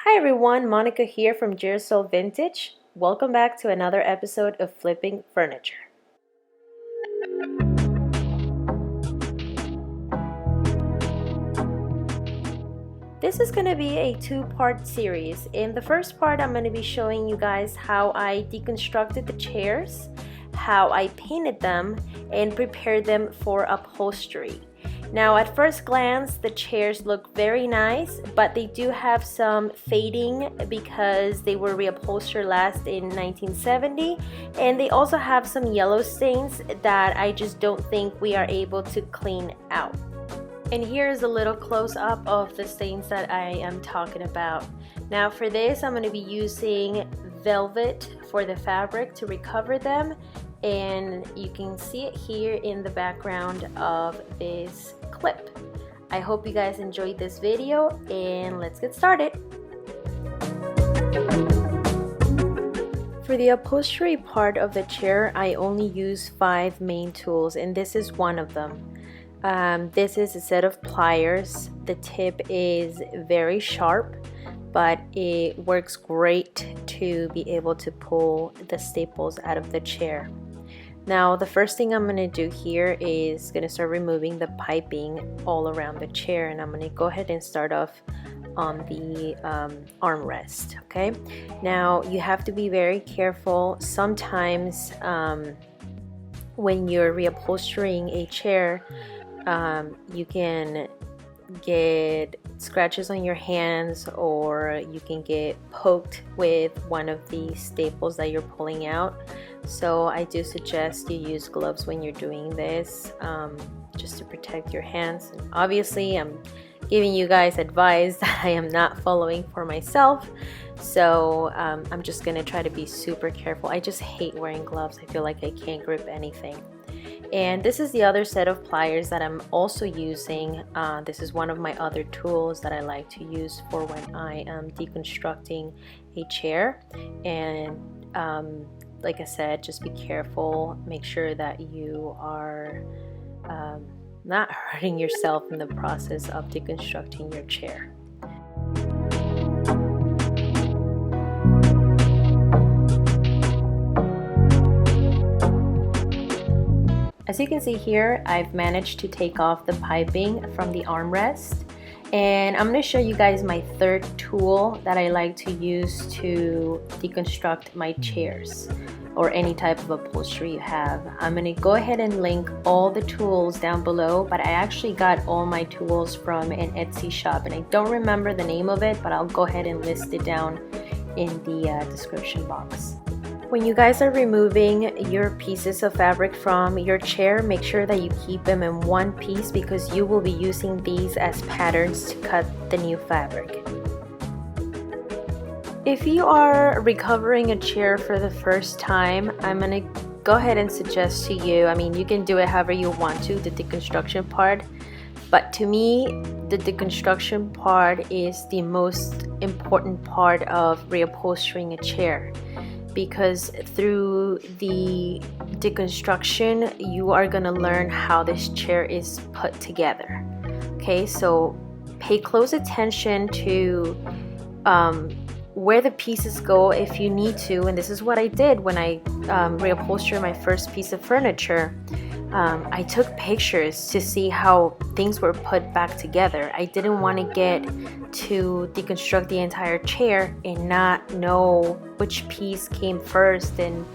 Hi everyone, Monica here from Jersey Vintage. Welcome back to another episode of Flipping Furniture. This is going to be a two-part series. In the first part, I'm going to be showing you guys how I deconstructed the chairs, how I painted them, and prepared them for upholstery. Now at first glance the chairs look very nice, but they do have some fading because they were reupholstered last in 1970, and they also have some yellow stains that I just don't think we are able to clean out. And here's a little close-up of the stains that I am talking about. Now for this I'm going to be using velvet for the fabric to recover them, and you can see it here in the background of this clip. I hope you guys enjoyed this video, and let's get started. For the upholstery part of the chair, I only use 5 main tools, and this is one of them. This is a set of pliers. The tip is very sharp, but it works great to be able to pull the staples out of the chair. Now the first thing I'm going to do here is going to start removing the piping all around the chair, and I'm going to go ahead and start off on the armrest. Okay, now you have to be very careful. Sometimes when you're reupholstering a chair, you can get scratches on your hands, or you can get poked with one of the staples that you're pulling out. So I do suggest you use gloves when you're doing this, just to protect your hands. And obviously I'm giving you guys advice that I am not following for myself, so I'm just gonna try to be super careful. I just hate wearing gloves. I feel like I can't grip anything. And this is the other set of pliers that I'm also using. This is one of my other tools that I like to use for when I am deconstructing a chair. And like I said, just be careful. Make sure that you are not hurting yourself in the process of deconstructing your chair. As you can see here, I've managed to take off the piping from the armrest, and I'm going to show you guys my third tool that I like to use to deconstruct my chairs or any type of upholstery you have. I'm going to go ahead and link all the tools down below, but I actually got all my tools from an Etsy shop, and I don't remember the name of it, but I'll go ahead and list it down in the description box. When you guys are removing your pieces of fabric from your chair, make sure that you keep them in one piece, because you will be using these as patterns to cut the new fabric. If you are recovering a chair for the first time, I'm going to go ahead and suggest to you, I mean, you can do it however you want to, the deconstruction part, but to me, the deconstruction part is the most important part of reupholstering a chair. Because through the deconstruction, you are going to learn how this chair is put together. Okay, so pay close attention to where the pieces go if you need to. And this is what I did when I reupholstered my first piece of furniture. I took pictures to see how things were put back together. I didn't want to get to deconstruct the entire chair and not know which piece came first and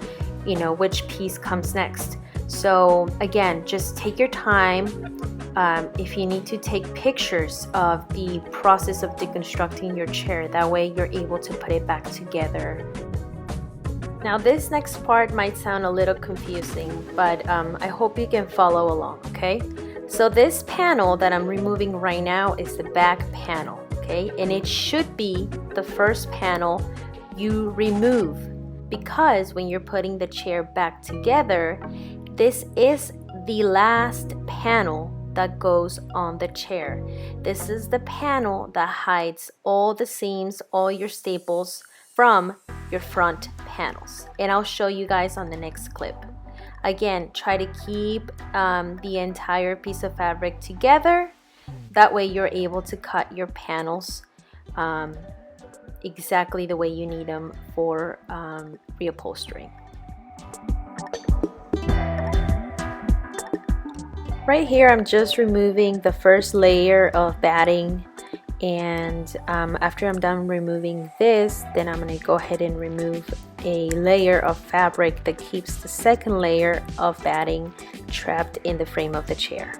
which piece comes next. So again, just take your time. If you need to take pictures of the process of deconstructing your chair, that way you're able to put it back together. Now this next part might sound a little confusing, but I hope you can follow along, okay? So this panel that I'm removing right now is the back panel, okay? And it should be the first panel you remove, because when you're putting the chair back together, this is the last panel that goes on the chair. This is the panel that hides all the seams, all your staples from your front panels, and I'll show you guys on the next clip. Again, try to keep the entire piece of fabric together, that way you're able to cut your panels exactly the way you need them for reupholstering. Right here I'm just removing the first layer of batting, and after I'm done removing this, then I'm going to go ahead and remove a layer of fabric that keeps the second layer of batting trapped in the frame of the chair.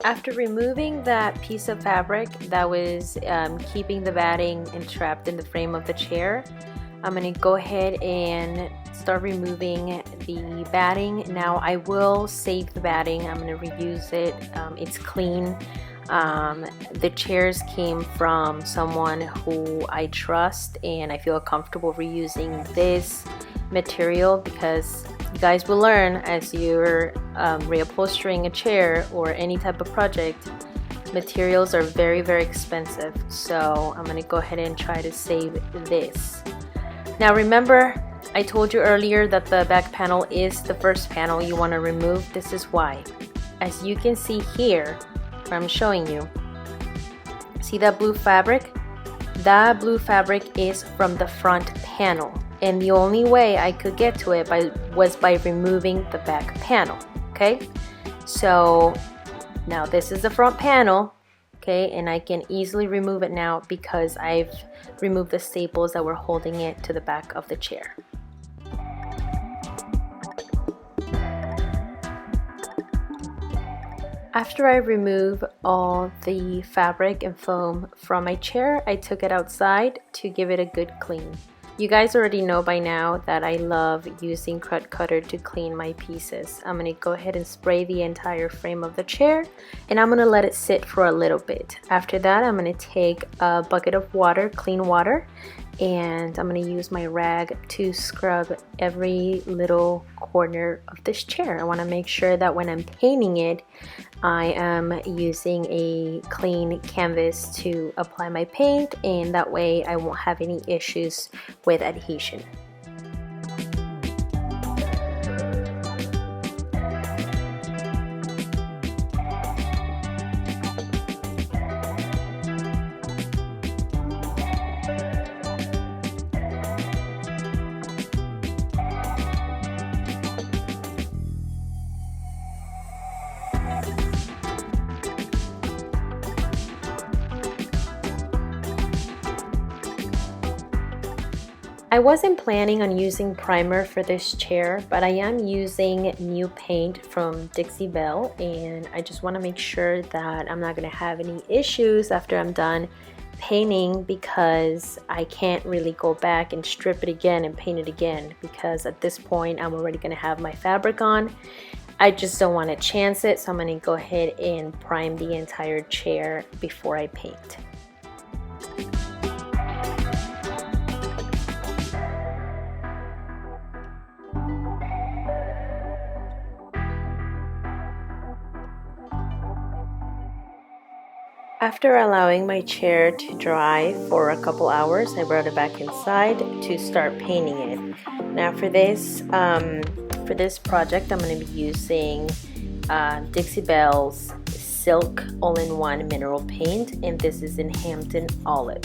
After removing that piece of fabric that was keeping the batting entrapped in the frame of the chair, I'm going to go ahead and start removing the batting. Now I will save the batting. I'm going to reuse it. It's clean. The chairs came from someone who I trust, and I feel comfortable reusing this material because you guys will learn as you're reupholstering a chair or any type of project, materials are very, very expensive. So I'm going to go ahead and try to save this. Now remember, I told you earlier that the back panel is the first panel you want to remove. This is why. As you can see here, where I'm showing you, see that blue fabric? That blue fabric is from the front panel, and the only way I could get to it was by removing the back panel. Okay, so now this is the front panel, okay, and I can easily remove it now because I've removed the staples that were holding it to the back of the chair. After I remove all the fabric and foam from my chair, I took it outside to give it a good clean. You guys already know by now that I love using crud cutter to clean my pieces. I'm going to go ahead and spray the entire frame of the chair, and I'm going to let it sit for a little bit. After that, I'm going to take a bucket of water, clean water, and I'm going to use my rag to scrub every little corner of this chair. I want to make sure that when I'm painting it, I am using a clean canvas to apply my paint, and that way I won't have any issues with adhesion. I wasn't planning on using primer for this chair, but I am using new paint from Dixie Belle, and I just want to make sure that I'm not going to have any issues after I'm done painting, because I can't really go back and strip it again and paint it again, because at this point I'm already going to have my fabric on. I just don't want to chance it, so I'm going to go ahead and prime the entire chair before I paint. After allowing my chair to dry for a couple hours, I brought it back inside to start painting it. Now for this project, I'm going to be using Dixie Belle's Silk All-in-One Mineral Paint, and this is in Hampton Olive.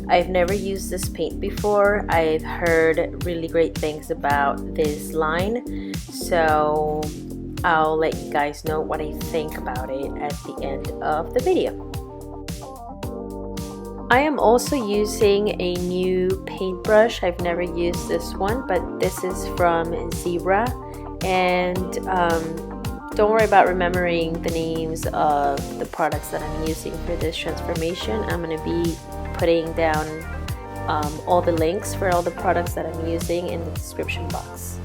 I've never used this paint before. I've heard really great things about this line, so I'll let you guys know what I think about it at the end of the video. I am also using a new paintbrush. I've never used this one, but this is from Zebra, and don't worry about remembering the names of the products that I'm using for this transformation. I'm going to be putting down all the links for all the products that I'm using in the description box.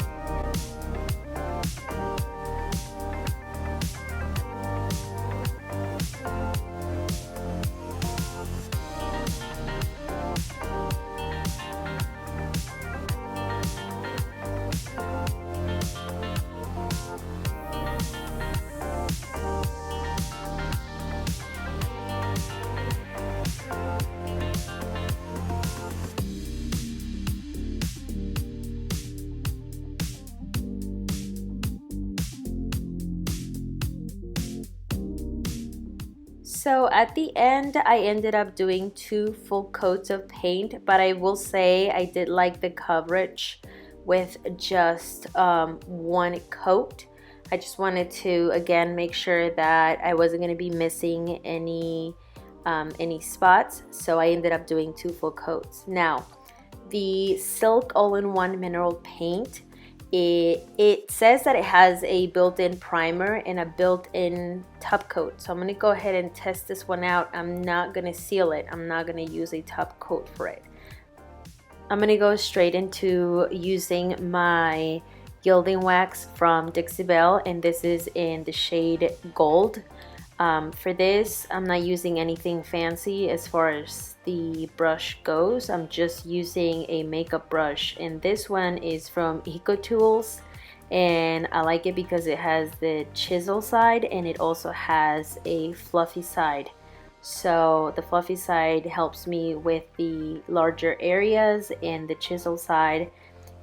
So at the end, I ended up doing 2 full coats of paint, but I will say I did like the coverage with just 1 coat. I just wanted to, again, make sure that I wasn't going to be missing any spots, so I ended up doing 2 full coats. Now, the Silk All-in-One Mineral Paint, it says that it has a built-in primer and a built-in top coat. So I'm going to go ahead and test this one out. I'm not going to seal it. I'm not going to use a top coat for it. I'm going to go straight into using my gilding wax from Dixie Belle, and this is in the shade Gold. For this, I'm not using anything fancy as far as the brush goes. I'm just using a makeup brush, and this one is from Eco Tools, and I like it because it has the chisel side and it also has a fluffy side. So the fluffy side helps me with the larger areas, and the chisel side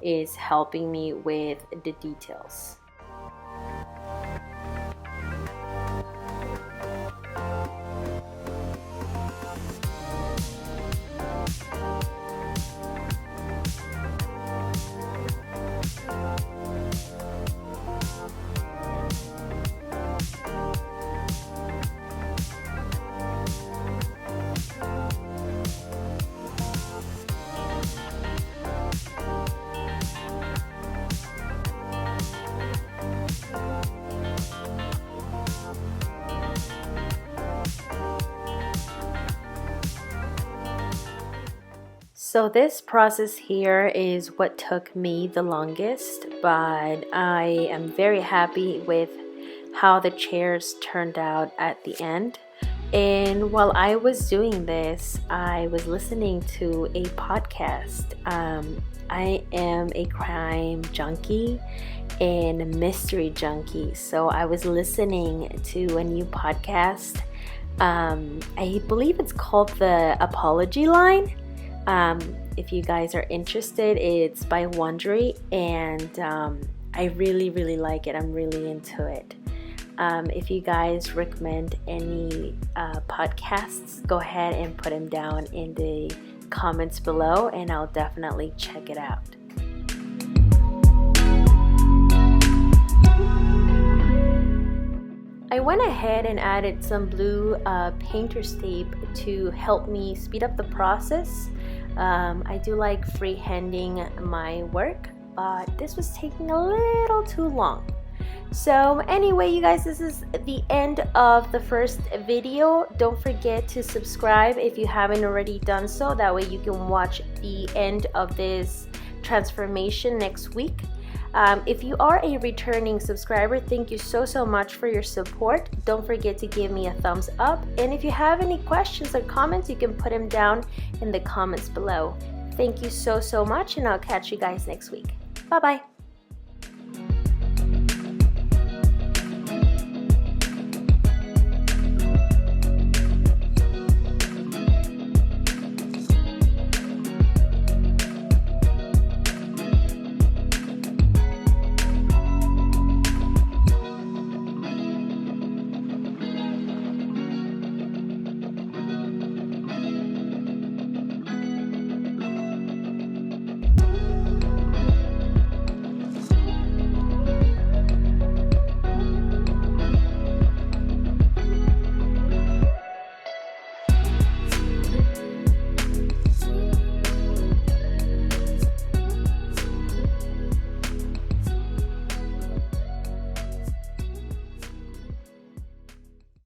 is helping me with the details. So this process here is what took me the longest, but I am very happy with how the chairs turned out at the end. And while I was doing this, I was listening to a podcast. I am a crime junkie and a mystery junkie, so I was listening to a new podcast. I believe it's called the Apology Line. If you guys are interested, it's by Wondery, and I really like it. I'm really into it. If you guys recommend any podcasts, go ahead and put them down in the comments below, and I'll definitely check it out. I went ahead and added some blue painter's tape to help me speed up the process. I do like freehanding my work, but this was taking a little too long. So anyway, you guys, this is the end of the first video. Don't forget to subscribe if you haven't already done so. That way you can watch the end of this transformation next week. If you are a returning subscriber, thank you so much for your support. Don't forget to give me a thumbs up, and if you have any questions or comments, you can put them down in the comments below. Thank you so much, and I'll catch you guys next week. Bye bye.